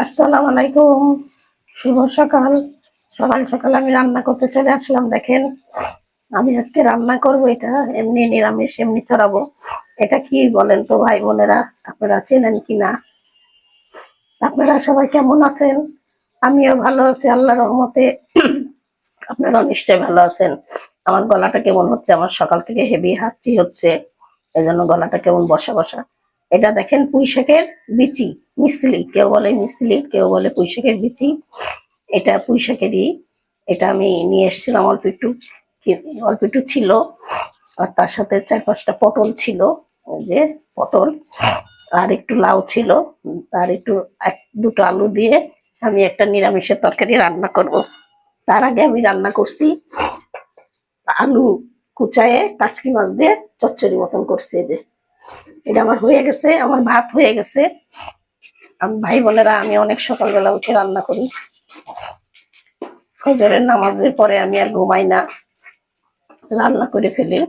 আসসালামু আলাইকুম। শুভ সকাল। সকাল সকাল আমি রান্না করতে চলে আসলাম। দেখেন, আমি আজকে রান্না করব, এটা এমনি নিরামিষ, এমনি ছড়াবো। এটা কি বলেন তো ভাই বোনেরা, আপনারা চেনেন কিনা? আপনারা সবাই কেমন আছেন? আমিও ভালো আছি আল্লাহর রহমতে। আপনারাও নিশ্চয়ই ভালো আছেন। আমার গলাটা কেমন হচ্ছে, আমার সকাল থেকে হেভি হাঁচি হচ্ছে, এই জন্য গলাটা কেমন বসা বসা। এটা দেখেন পুঁই শাকের বিচি, মিসলি, কেউ বলে মিসলি, কেউ বলে পুঁই শাকের বিচি। এটা পুঁই শাকেরই। এটা আমি নিয়ে এসেছিলাম অল্প একটু, অল্প একটু ছিল। আর তার সাথে 4-5টা পটল ছিল, ওই যে পটল, আর একটু লাউ ছিল, আর একটু 1-2টো আলু দিয়ে আমি একটা নিরামিষের তরকারি রান্না করব। তার আগে আমি রান্না করছি আলু কুচায়ে কাচকি মাছ দিয়ে চচ্চড়ি মতন করছি। এই যে এটা আমার হয়ে গেছে, আমার ভাত হয়ে গেছে। আমি ভাই বোনেরা, আমি অনেক সকালবেলা উঠে রান্না করি। ফজরের নামাজের পরে আমি আর ঘুমাই না, রান্না করে ফেলি।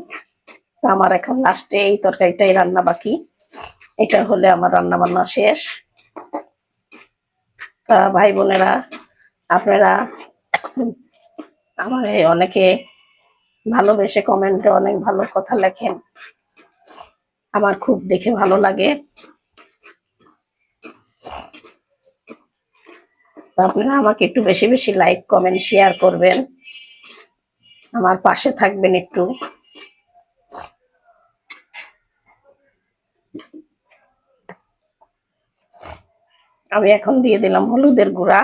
তো আমার এখন লাস্টে এই তরকারিটাই রান্না বাকি। এটা হলে আমার রান্না বান্না শেষ। তা ভাই বোনেরা, আপনারা আমার অনেকে ভালোবেসে কমেন্টে অনেক ভালো কথা লেখেন, আমার খুব দেখে ভালো লাগে। তো আপনারা আমাকে একটু বেশি বেশি লাইক কমেন্ট শেয়ার করবেন, আমার পাশে থাকবেন একটু। আমি এখন দিয়ে দিলাম হলুদের গুঁড়া,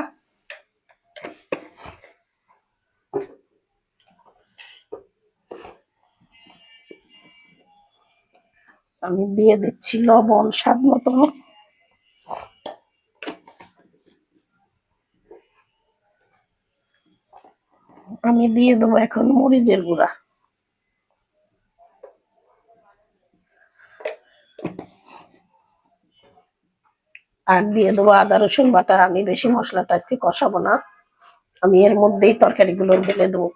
আমি দিয়ে দিচ্ছি লবণ স্বাদ মতো, আমি দিয়ে দেবো এখন মরিচের গুঁড়া, আর দিয়ে দেবো আদা রসুন বাটা। আমি বেশি মশলাটা আজকে কষাবো না, আমি এর মধ্যেই তরকারিগুলো ঢেলে দেবো।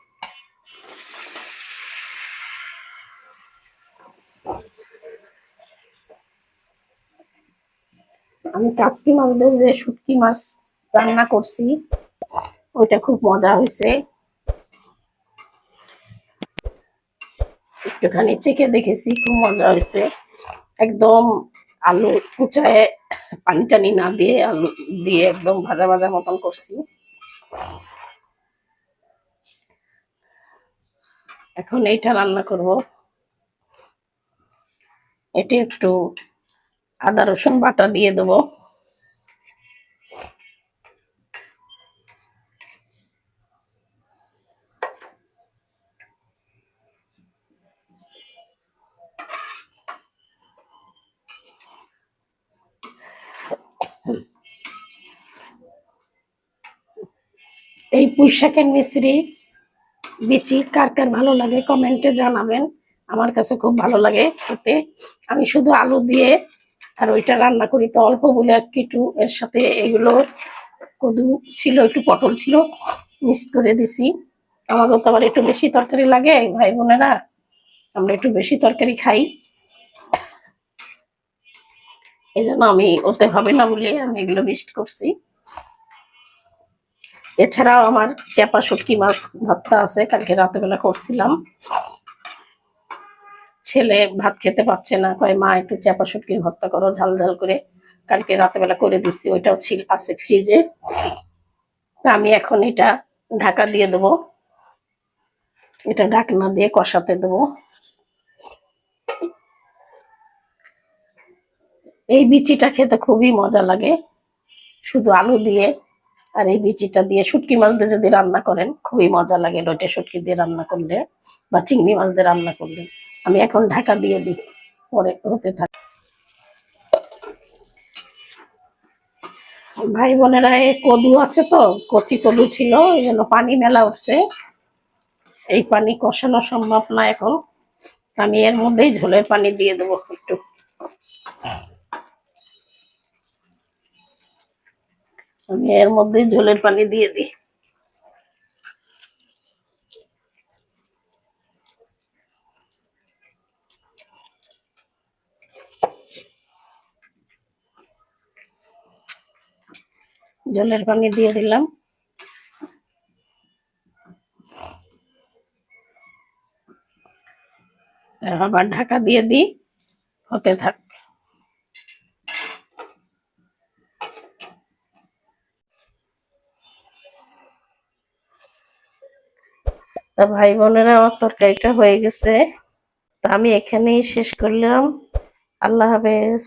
আমি কাচকি মাছ দিয়ে যে শুটকি মাছ রান্না করছি, ওইটা খুব মজা হয়েছে। একটুখানি চেখে দেখেছি, খুব মজা হয়েছে। একদম আলু কুচায় পানি টানি না দিয়ে আলু দিয়ে একদম ভাজা ভাজা মতন করছি। এখন এইটা রান্না করব। এটি একটু আদা রসুন বাটা দিয়ে দেবো। এই পুঁই শাকের মিশ্রি বিচি কার কার ভালো লাগে কমেন্টে জানাবেন। আমার কাছে খুব ভালো লাগে খেতে। আমি শুধু আলু দিয়ে আর ওইটা রান্না করি তো অল্প বলে আজকে একটু এর সাথে এগুলো কদু ছিল, একটু পটল ছিল, মিক্স করে দিছি। আমাদের তো আবার একটু বেশি তরকারি লাগে ভাই বোনেরা, আমরা একটু বেশি তরকারি খাই, এই জন্য আমি ওতে হবে না বলে আমি এগুলো মিক্সড করছি। এছাড়াও আমার চাপা শুটকি মাছ ভর্তা আছে, কালকে রাতেবেলা করছিলাম। ছেলে ভাত খেতে পারছে না, কয় মা একটু চাপা শুটকির ভর্তা করো ঝাল ঝাল করে। কালকে রাতেবেলা করে দিচ্ছি, ওইটাও ছিল আছে ফ্রিজে। আমি এখন এটা ঢাকা দিয়ে দেবো, এটা ঢাকনা দিয়ে কষাতে দেবো। এই বিচিটা খেতে খুবই মজা লাগে, শুধু আলু দিয়ে আর এই বিচিটা দিয়ে শুটকি মাছ দিয়ে যদি রান্না করেন খুবই মজা লাগে, লোটে শুটকি দিয়ে রান্না করলে বা চিংড়ি মাছ দিয়ে রান্না করলে। আমি এখন ঢাকা দিয়ে দিই, পরে হতে থাকে। ভাই বোনেরা, এই কদু আছে তো, কচি কদু ছিল, এই জন্য পানি মেলা উঠছে, এই পানি কষানো সম্ভব না এখন। আমি এর মধ্যেই ঝোলের পানি দিয়ে দেবো একটু। আমি এর মধ্যেই ঝোলের পানি দিয়ে দিই। জলের পানি দিয়ে দিলাম। আবার ঢাকা দিয়ে দিই, হতে থাক। তা ভাই বোনেরা, আমার তরকারিটা হয়ে গেছে। তা আমি এখানেই শেষ করলাম। আল্লাহ হাফেজ।